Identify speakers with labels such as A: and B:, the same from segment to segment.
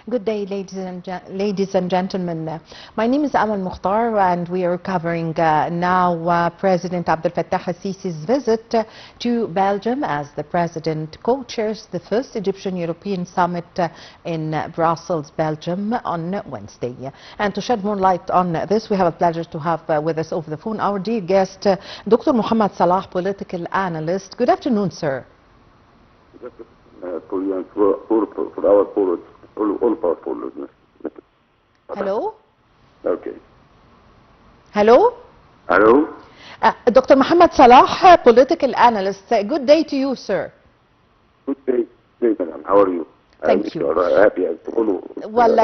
A: Good day, ladies and gentlemen. My name is Amal Mukhtar, and we are covering now President Abdel Fattah al-Sisi's visit to Belgium as the President co-chairs the first Egyptian-European summit in Brussels, Belgium on Wednesday. And to shed more light on this, we have a pleasure to have with us over the phone our dear guest, Dr. Mohamed Salah, political analyst. Good afternoon, sir.
B: For you and for our forward. All powerful listeners.
A: Hello?
B: Okay.
A: Hello?
B: Hello?
A: Dr. Mohamed Salah, political analyst. Good day to you, sir.
B: Good day, madam. How are you?
A: Thank you.
B: Happy to follow.
A: Well,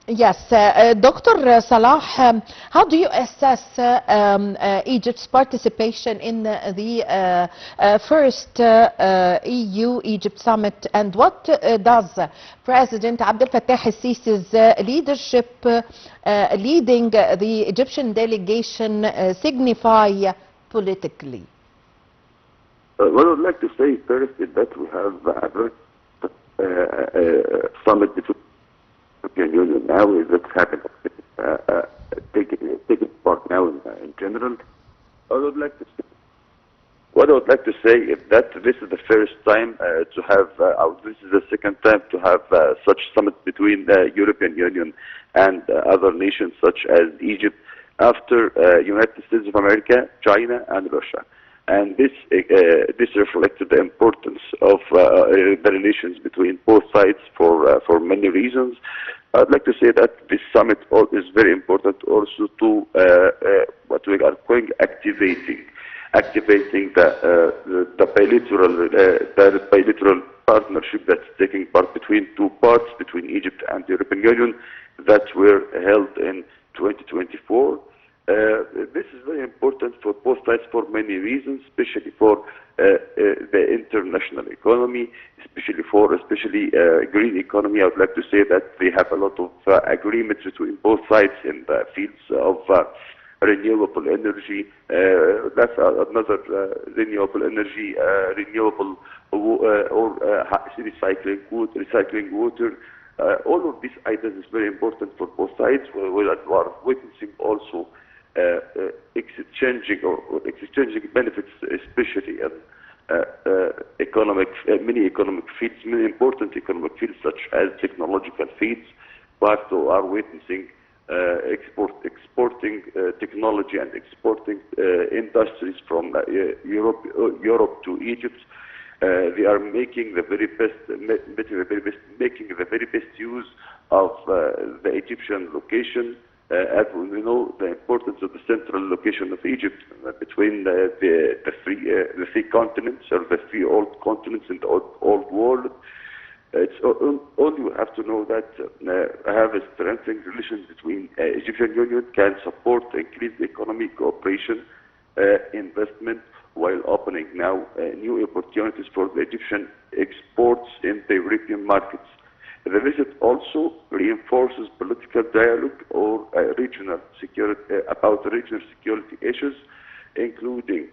A: yes, Dr. Salah, how do you assess Egypt's participation in the first EU-Egypt summit, and what does President Abdel Fattah al-Sisi's leadership leading the Egyptian delegation signify politically?
B: What I would like to say first is that we have a summit between European Union now is that's happening, taking part now in general. What I would like to say is that this is the first time to have, this is the second time to have such summit between the European Union and other nations such as Egypt after United States of America, China, and Russia. And this reflected the importance of the relations between both sides for many reasons. I'd like to say that this summit is very important also to what we are calling activating the bilateral partnership that's taking part between two parts, between Egypt and the European Union, that were held in 2024. This is very important for both sides for many reasons, especially for the international economy, especially green economy. I would like to say that they have a lot of agreements between both sides in the fields of renewable energy. That's another renewable energy, renewable or recycling water. All of these items is very important for both sides. We are witnessing also exchanging benefits, especially in many economic fields, many important economic fields such as technological fields. But we are witnessing exporting technology and exporting industries from Europe to Egypt. They are making the very best use of the Egyptian location. As we know, the importance of the central location of Egypt between the three continents, or the three old continents in the old world. It's only we have to know that have a strengthening relations between Egyptian Union can support increased economic cooperation, investment, while opening now new opportunities for the Egyptian exports in the European markets. The visit also reinforces political dialogue or regional security about regional security issues, including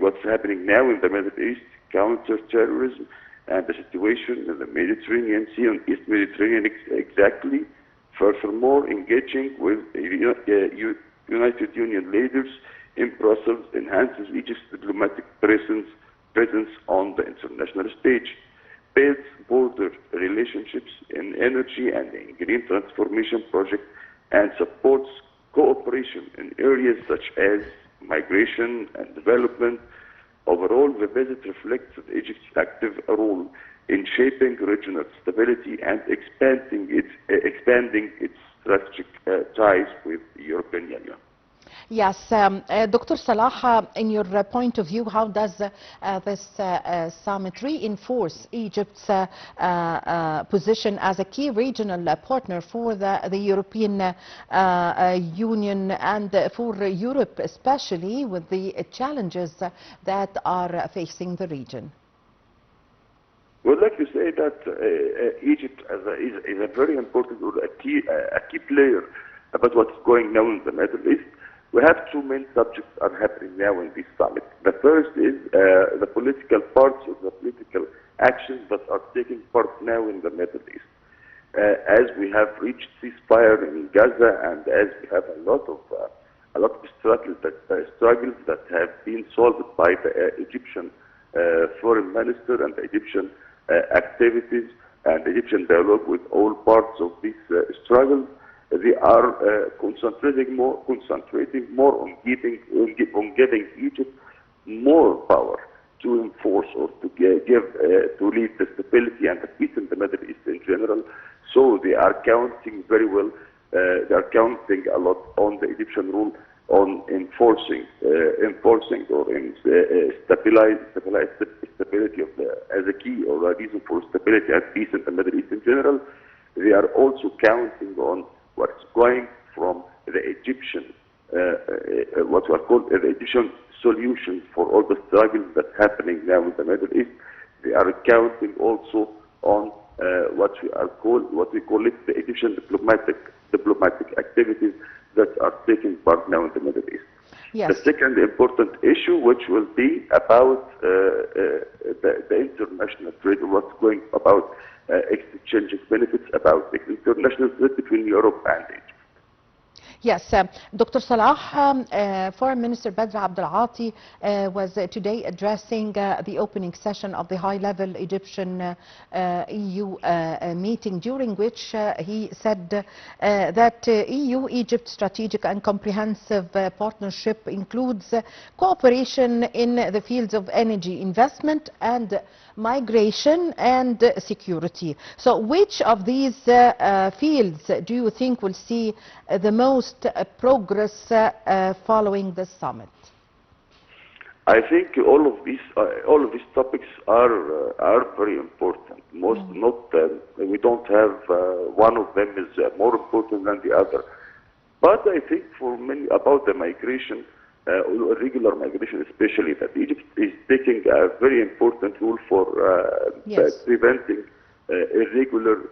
B: what's happening now in the Middle East, counter-terrorism, and the situation in the Mediterranean Sea and East Mediterranean exactly. Furthermore, engaging with United Union leaders in Brussels enhances Egypt's diplomatic presence on the international stage, builds border relationships in energy and in green transformation projects, and supports cooperation in areas such as migration and development. Overall, the visit reflects Egypt's active role in shaping regional stability and expanding its strategic ties with the European Union.
A: Yes, Dr. Salah, in your point of view, how does this summit reinforce Egypt's position as a key regional partner for the European Union and for Europe, especially with the challenges that are facing the region?
B: We'd like to say that Egypt is a very important, a key player about what's going on in the Middle East. We have two main subjects are happening now in this summit. The first is the political parts of the political actions that are taking part now in the Middle East. As we have reached ceasefire in Gaza, and as we have a lot of struggles that have been solved by the Egyptian foreign minister and the Egyptian activities and the Egyptian dialogue with all parts of this struggle, they are concentrating more on giving Egypt more power to enforce or to to lead the stability and the peace in the Middle East in general. So they are counting very well. They are counting a lot on the Egyptian rule on enforcing or stability of as a key or a reason for stability and peace in the Middle East in general. They are also counting on what's going from the Egyptian, what we are called the Egyptian solutions for all the struggles that's happening now in the Middle East. They are counting also on what we call it the Egyptian diplomatic activities that are taking part now in the Middle East.
A: Yes.
B: The second important issue, which will be about the international trade, what's going about exchanging benefits, about the international trade between Europe and Egypt.
A: Yes, Dr. Salah, Foreign Minister Badr Abdel Ati was today addressing the opening session of the high-level Egyptian EU meeting, during which he said that EU-Egypt strategic and comprehensive partnership includes cooperation in the fields of energy investment and migration and security. So which of these fields do you think will see the most progress following the summit?
B: I think all of these topics are very important. We don't have one of them is more important than the other. But I think for many about the migration, irregular migration especially, that Egypt is taking a very important role for preventing irregular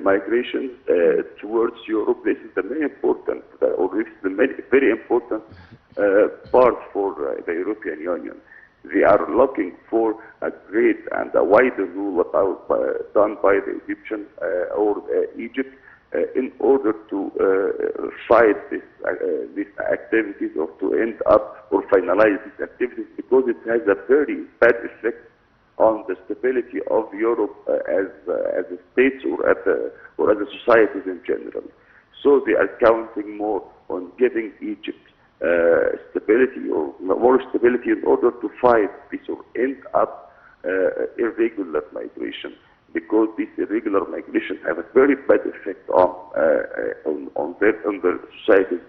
B: migration towards Europe. This is the very important, very important part for the European Union. They are looking for a great and a wider rule done by the Egyptian or Egypt in order to fight these activities or to end up or finalize these activities, because it has a very bad effect on the stability of Europe as a states or as a societies in general. So they are counting more on giving Egypt stability or more stability in order to fight this or end up irregular migration, because this irregular migration have a very bad effect on their societies.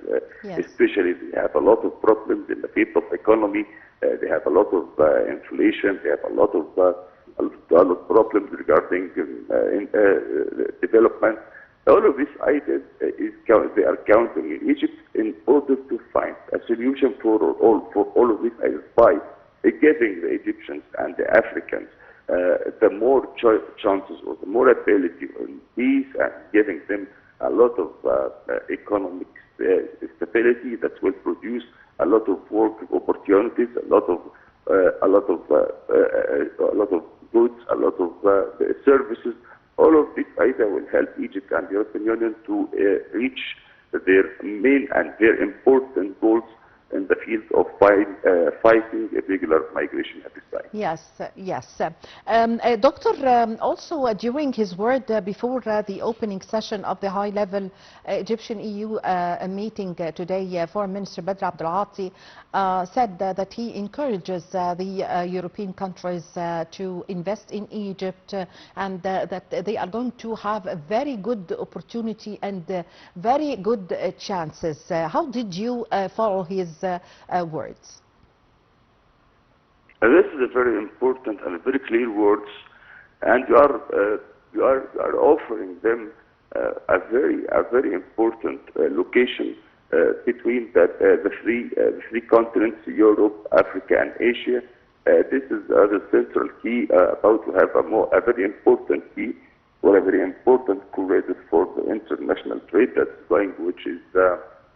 B: Especially they have a lot of problems in the field of economy. They have a lot of inflation. They have a lot of problems regarding development. All of these items they are counting in Egypt in order to find a solution for all of these items by giving the Egyptians and the Africans the more chances or the more ability on peace, and giving them a lot of economic stability that will produce a lot of work opportunities, a lot of goods, a lot of services. All of this either will help Egypt and the European Union to reach their main and very important goals in the field of fighting irregular migration at this time.
A: Yes, yes. Doctor, also during his word before the opening session of the high-level Egyptian-EU meeting today, Foreign Minister Badr Abdel Ati said that he encourages the European countries to invest in Egypt, and that they are going to have a very good opportunity and very good chances. How did you follow his words?
B: This is a very important and very clear words, and you are offering them a very important location between the three continents, Europe, Africa, and Asia. This is the central key about to have a very important key or a very important corridor for the international trade that's going, which is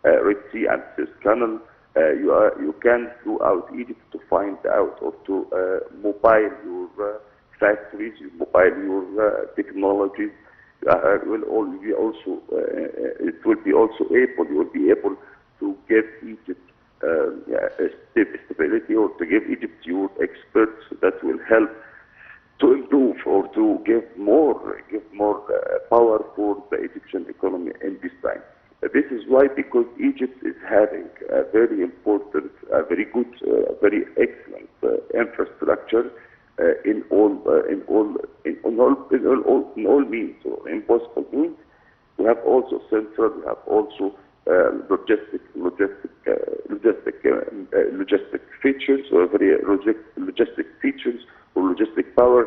B: Red Sea and Suez Canal. You can throughout Egypt to find out or to mobile your factories, you mobile your technologies. It will be also able. You will be able to give Egypt stability, or to give Egypt your experts that will help to improve or to give more power for the Egyptian economy in this time. This is why, because Egypt is having a very important, a very good, very excellent infrastructure in all means, or in possible means. We have also central, we have also logistic features, or very logistic features, or logistic power.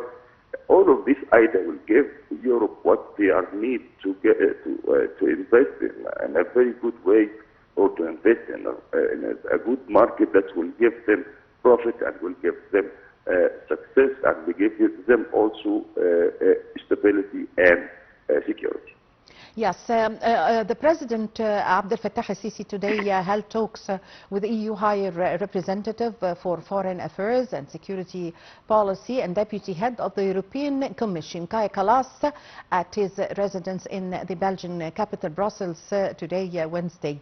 B: All of this either will give Europe what they are need to get to invest in a very good way, or to invest in a good market that will give them profit and will give them success, and will give them also stability and security.
A: Yes, the President Abdel Fattah al-Sisi today held talks with the EU High Representative for Foreign Affairs and Security Policy and Deputy Head of the European Commission, Kai Kallas, at his residence in the Belgian capital, Brussels, today, Wednesday.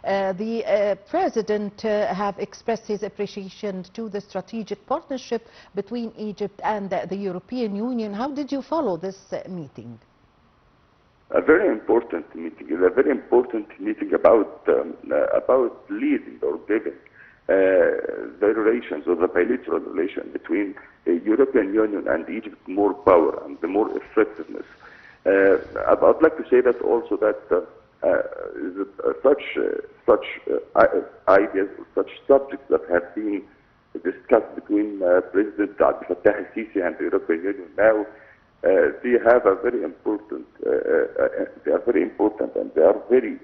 A: The President have expressed his appreciation to the strategic partnership between Egypt and the European Union. How did you follow this meeting?
B: A very important meeting. It's a very important meeting about leading or giving the relations, or the bilateral relation between the European Union and Egypt more power and the more effectiveness. I'd like to say that also that such ideas, such subjects that have been discussed between President Abdel Fattah al-Sisi and the European Union now. They have a very important. They are very important, and they are very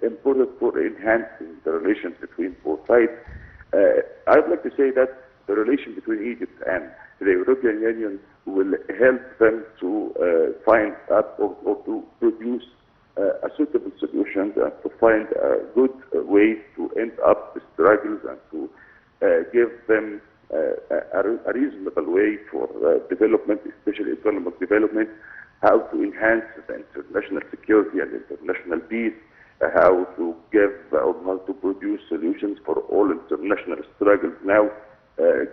B: important for enhancing the relations between both sides. I'd like to say that the relation between Egypt and the European Union will help them to find up or to produce a suitable solution, and to find good ways to end up the struggles, and to give them a reasonable way for development, especially economic development, how to enhance the international security and international peace, how to give or how to produce solutions for all international struggles now,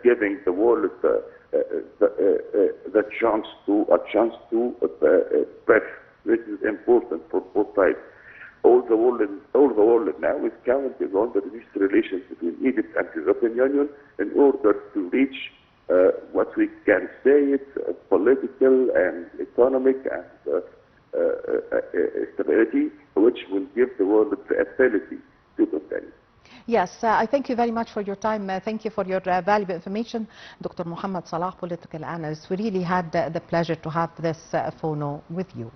B: giving the world the chance to breath. This is important for both sides. All the world now is counting on these relations between Egypt and the European Union in order to reach what we can say it's political and economic and stability, which will give the world the ability to continue.
A: Yes, I thank you very much for your time. Thank you for your valuable information, Dr. Mohamed Salah, political analyst. We really had the pleasure to have this phono with you.